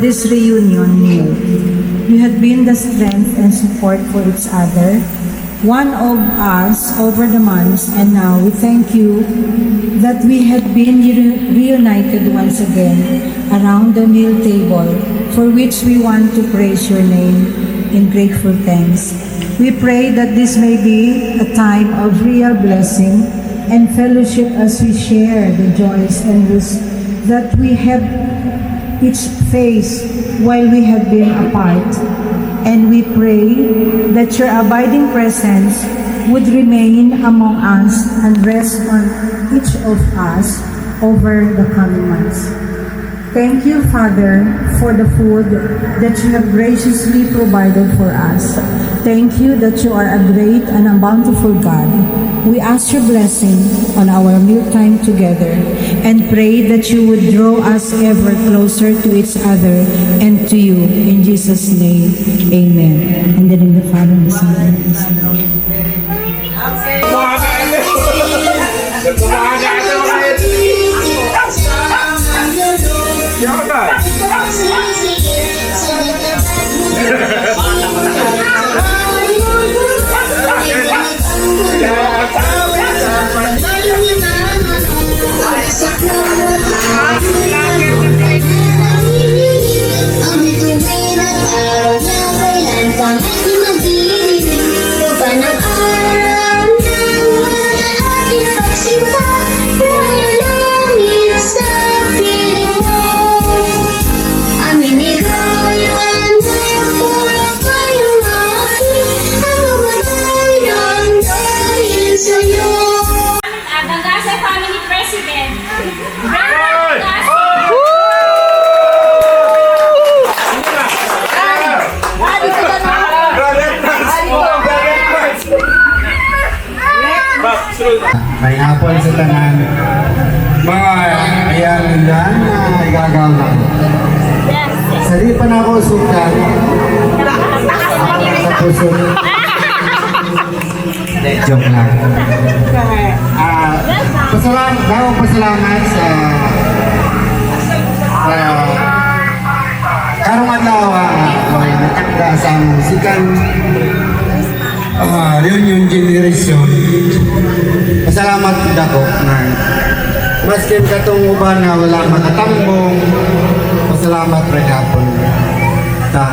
this reunion meal. You have been the strength and support for each other, one of us over the months, and now we thank you that we have been reunited once again around the meal table, for which we want to praise your name in grateful thanks. We pray that this may be a time of real blessing and fellowship as we share the joys and risks that we have each faced while we have been apart. And we pray that your abiding presence would remain among us and rest on each of us over the coming months. Thank you, Father, for the food that you have graciously provided for us. Thank you that you are a great and a bountiful God. We ask your blessing on our mealtime together and pray that you would draw us ever closer to each other and to you. In Jesus' name, amen. And then in the Father, and the Son, and the Spirit. May hapon sa tanan. Mga ayan nila na igagawa. Sari pa na ako sukan. Sa puso. Joke lang. Pasalamat sa karong adlaw may nakakita sa musikan reunion generation. Pasalamat dako na maskin katong uban nga wala makatambong. Pasalamat ra gapon ta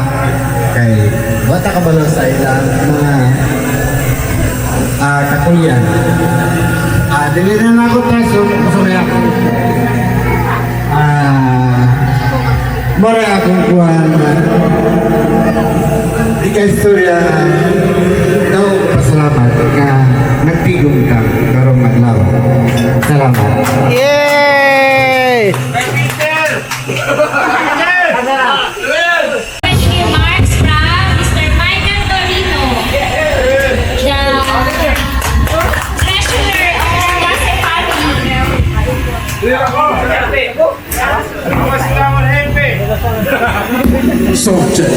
kay wata kabalo sa ilang mga kakulian. Dili na ako taso masaya ako. Mara akong kuhan ika-istorya daw pasalamat nga nagtigong ka karong adlaw. Salamat. Yay! Remarks from Mr. Michael Torino, the treasurer of Wase family. Subject.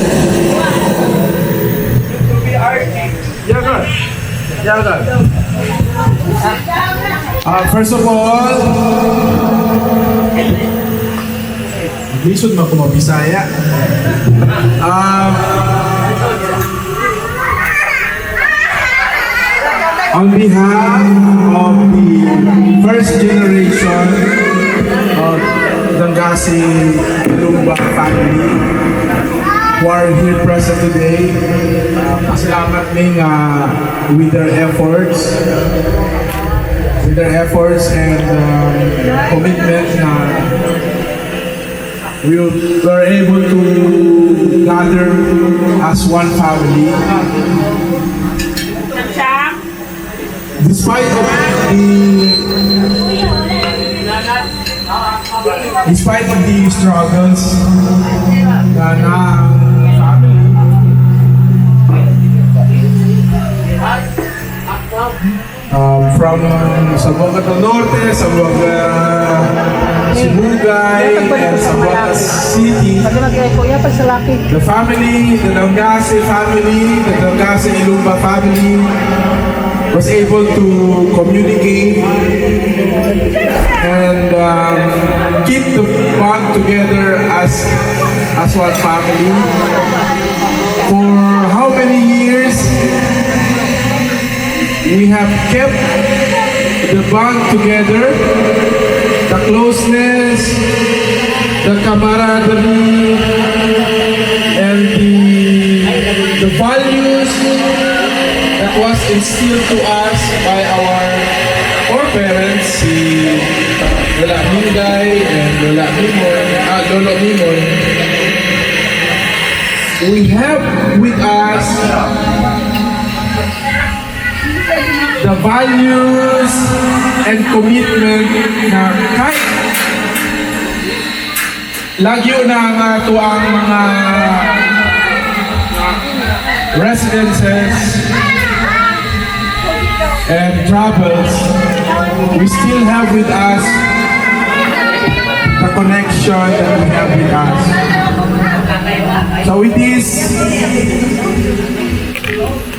First of all, lisod man ko mabisaya. On behalf of the first generation of Dangasi Lumba family who are here present today, pasalamat ning with their efforts and commitment na we were able to gather as one family. Despite of the struggles na family, from Zamboanga del Norte, Zamboanga Sibugay, and Zamboanga City, the family, the Dangasi family, the Dangasi Ilumba family was able to communicate and keep the bond together as as one family. For how many years we have kept the bond together, the closeness, the camaraderie, and the values that was instilled to us by our foreparents, si Lola Minday and Lola Mimoy, Lolo Mimoy. We have with us the values and commitment na kahit lagyo na to ang mga residences and travels, we still have with us the connection that we have with us. So with this,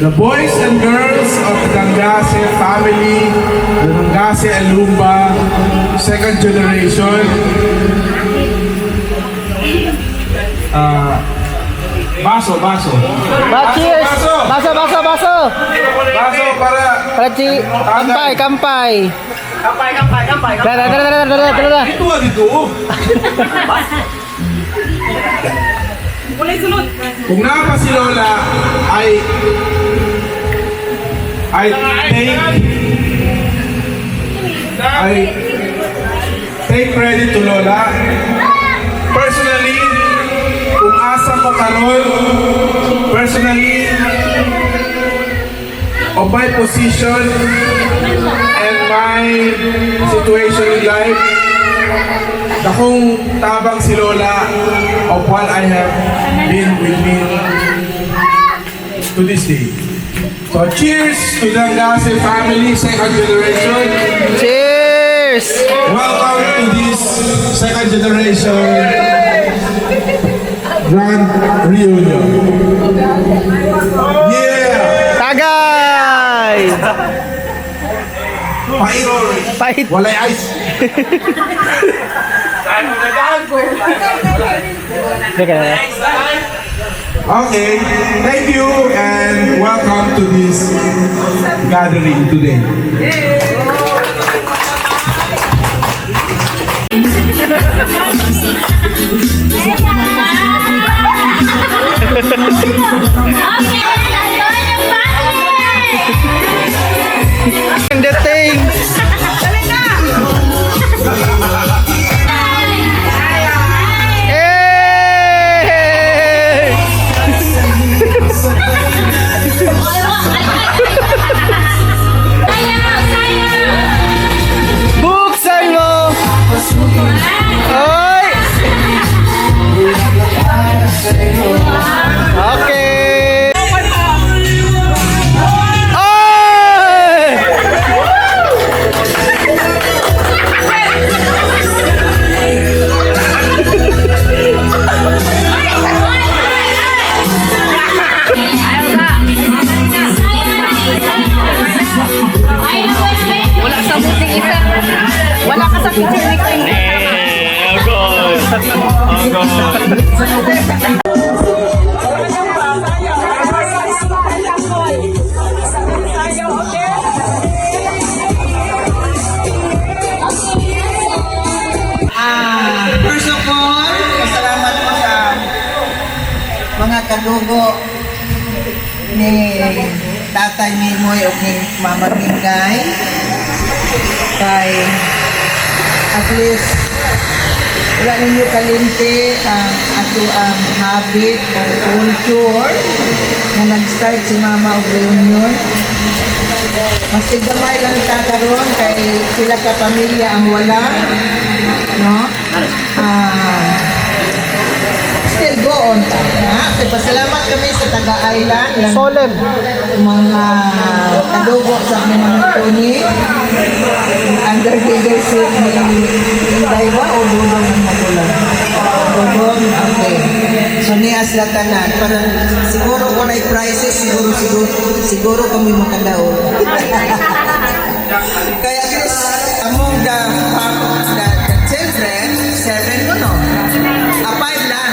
the boys and girls of the Dangase family, the Dangase Alumba, second generation, baso. Cheers! Baso! Baso para Kampay! Dala! dito. Kung napa si Lola I take credit to Lola. Personally, kung asa ko karon, personally, of my position and my situation in life, akong tabang si Lola of what I have been with me to this day. So cheers to the Dangase family, second generation. Cheers! Welcome to this second generation grand reunion. Yeah! Tagay! Pahit! Walay ice! Okay, thank you and welcome to this gathering today. The thing! Buksan mo! Oy! Okay! Oy! Wala sa buting isa. Wala ka sa pichinik. First of all, pasalamat po sa mga kadugo ni Tatay Mimoy o ni Mama Mingay. Kay at least wala ninyo kalimti ang ato ang habit ang culture na nag-start si Mama og reunion. Mas tigdamay lang kakaroon kay sila ka pamilya ang wala, no? Still go on ta, ha? Pasalamat kami sa taga-island lang Solemn! mga kadugo sa mga Tony under leadership ni Daiwa o Dudong ng Magulang. Dudong, okay. So niya sila tanan. Parang siguro kung ay crisis, siguro kami makadaon. Kaya at least among the children, 7 ko no? 5 lang.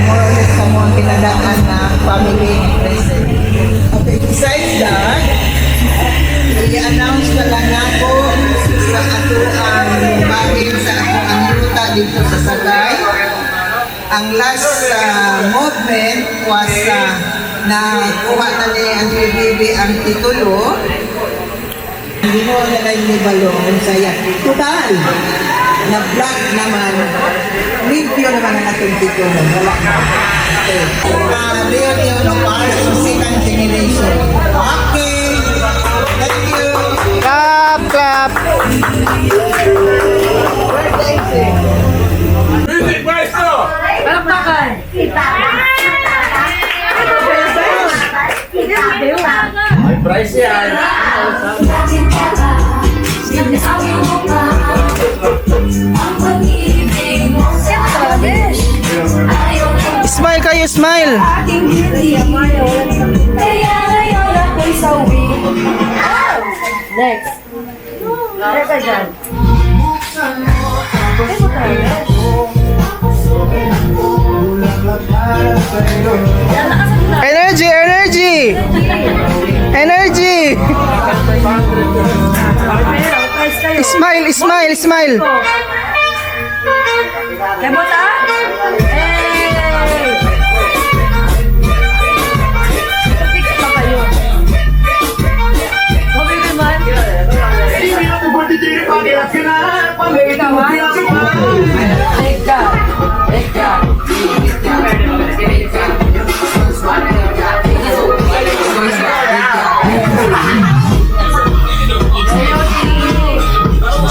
more or less kamo ang pinadaan na family present. Okay, besides that, i-announce na lang ako sa ato ang bagay sa ato ang ruta dito sa Sagay. Ang last movement was na kuha na ni ang PBB ang titulo. Hindi mo na lang ni Balong saya. Total, na black naman, limpyo naman ang atong titulo. Wala na. Okay. Leon Opars, second generation. Okay. Thank you. Clap, clap. Music maestro! Palakpakan. May price yan. Smile kayo, smile. Next. Teka dyan. Energy, energy. Energy. Smile, smile, smile. Kebot ah? Hey! Ticket pa kayo. Hobi naman.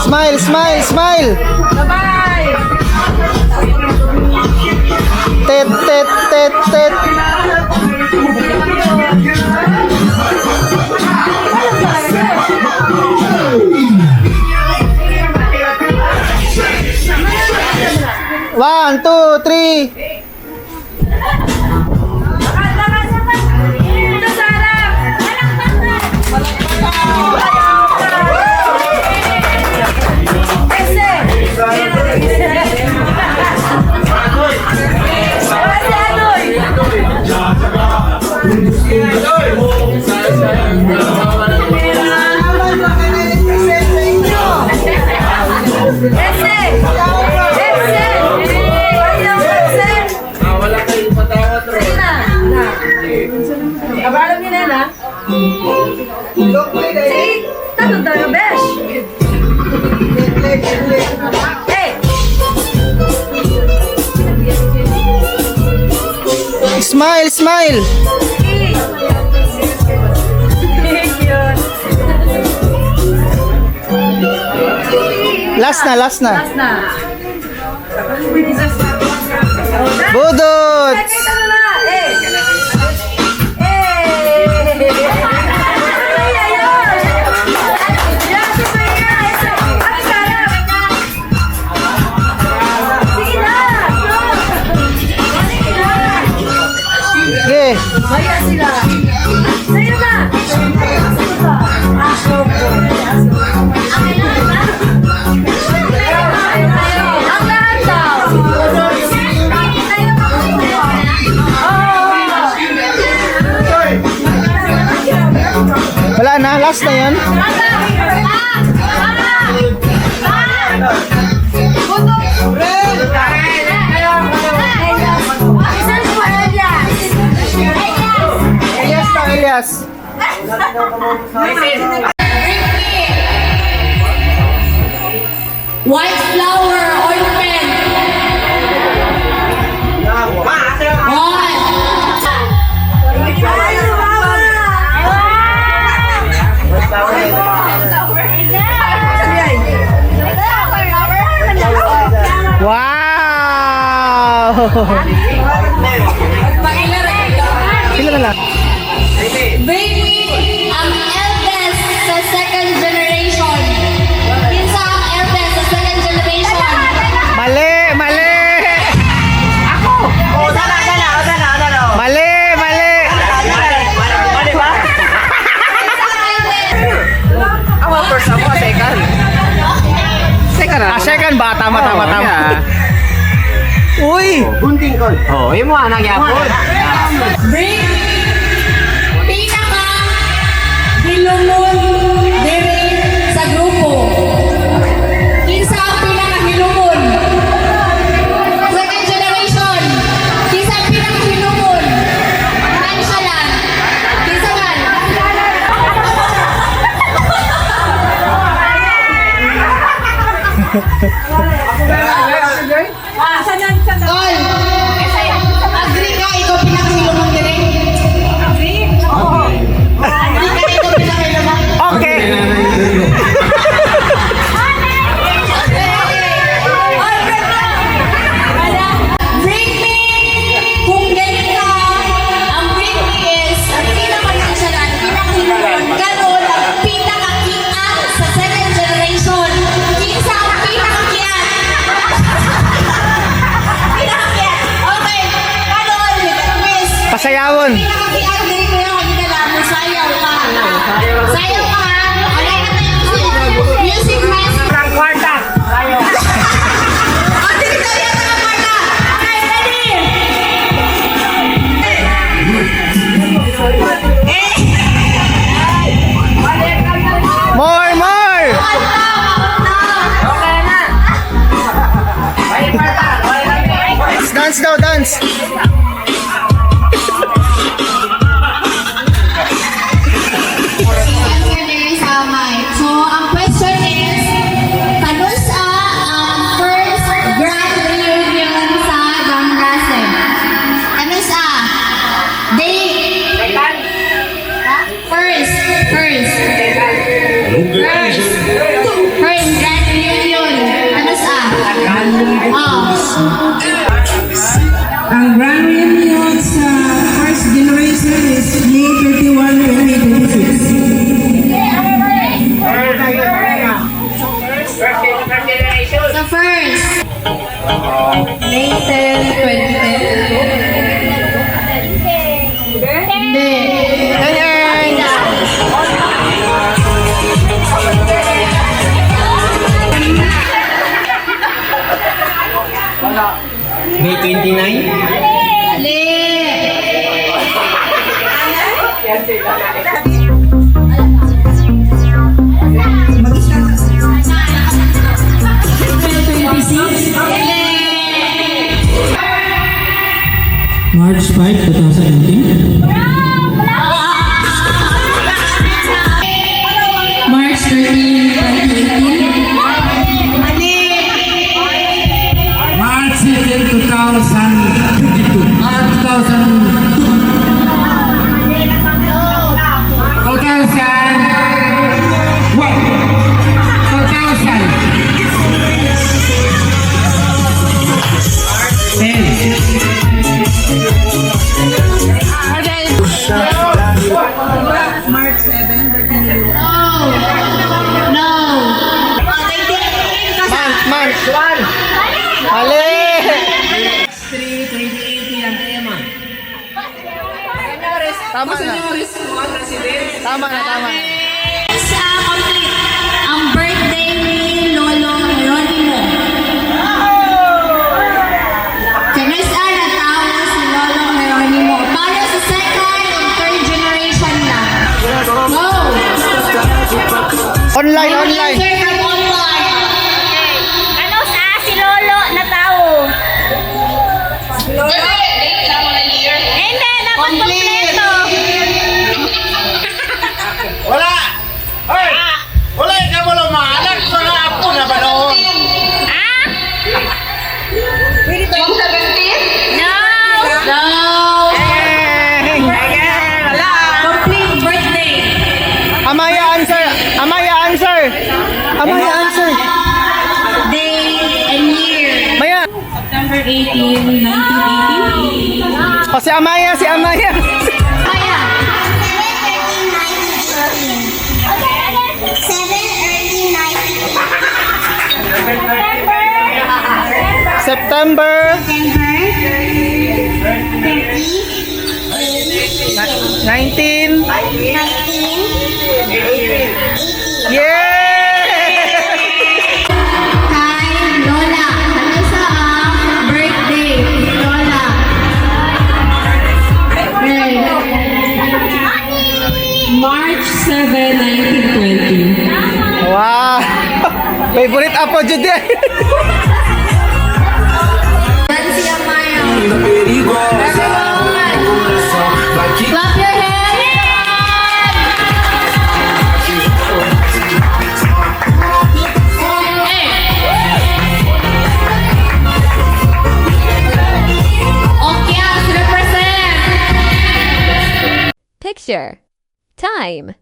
Smile, smile, smile. Bye-bye! Tet, tet, tet, tet. One, two, three. Dito sa harap! Abalam niyo na na? Sige, tanong tayo, besh! Hey! Smile, smile. Last na, last na. Last na. Budot. Nakita mo na! Eh! Eh! Ay, ayun! Yan, super nga! Ang sarap! Sige na! Sige na! Sige. Maya sila! Sa'yo na! Ang lahat daw! Wala na, last na yun. Elias na, Elias. White flower ointment. Wow! Sila na lang. Bring me ang eldest sa second generation. Kinsa ang eldest sa second generation? Mali, mali. Ako. Mali, mali. Second, bata, tama. Uy! Gunting ko. Oh, yung mga nagyapon. Bring pinaka hilumon diri sa grupo. Kinsa ang pinaka hilumon? Second generation. Kinsa ang pinaka hilumon? Kansya lang. Kinsa man? Tol, agree ka, ikaw pinakahilumon diri? Agree? Oo. Agree ka, ikaw pinakahilumon? Okay. Bring me, kung ganun ka, ang bring me is, ang pinaka-nansyalan, pinakahilumon, ganun, ang pinaka-kian sa second generation. Kinsa ang pinaka-kian? Pinaka-kian. Okay, ganun, miss. Pasayawon. Pinaka-kian, dili ko yung ginala mo, sayaw ka. Sayaw ka, ha? Okay, music master. Kwarta. Oh, dili ka yan, mga Marta. Okay, ready? More, more! Dance daw, dance! So, ang question is, kanusa ang first grand reunion sa Damrase? Kanusa? Date? First grand reunion. Kanusa? Ang grand reunion sa first generation is May 31, 2026. The first. May 10, 2010. Hindi. May 29? March 5, 2019. March 13, 2018. March 16, 2022. 1. Mali! 2018 ang tema. Tama na. Tama na, tama na. Sa complete ang birthday ni Lolo Jeronimo. Kamusta na tao si Lolo Jeronimo? Para sa second and third generation lang. Go! Online, May online. answer from online. Ano sa si Lolo na tao? Hindi, dapat kompleto. Wala! Hoy! Wala ka mo lang maanak sa apo na balon. Ah? No! No! Complete birthday. Amaya answer. Amaya answer. Amaya answer. Day and year. Maya. September 18, 1980. O si Amaya, si Amaya. Kaya. September 19. Yeah! Kay Lola, ano sa ang birthday? March 7, 1920. Wow! Favorite apo dyan din. Nancy Amaya. Clap your hands. Okay, represent. Picture. Time.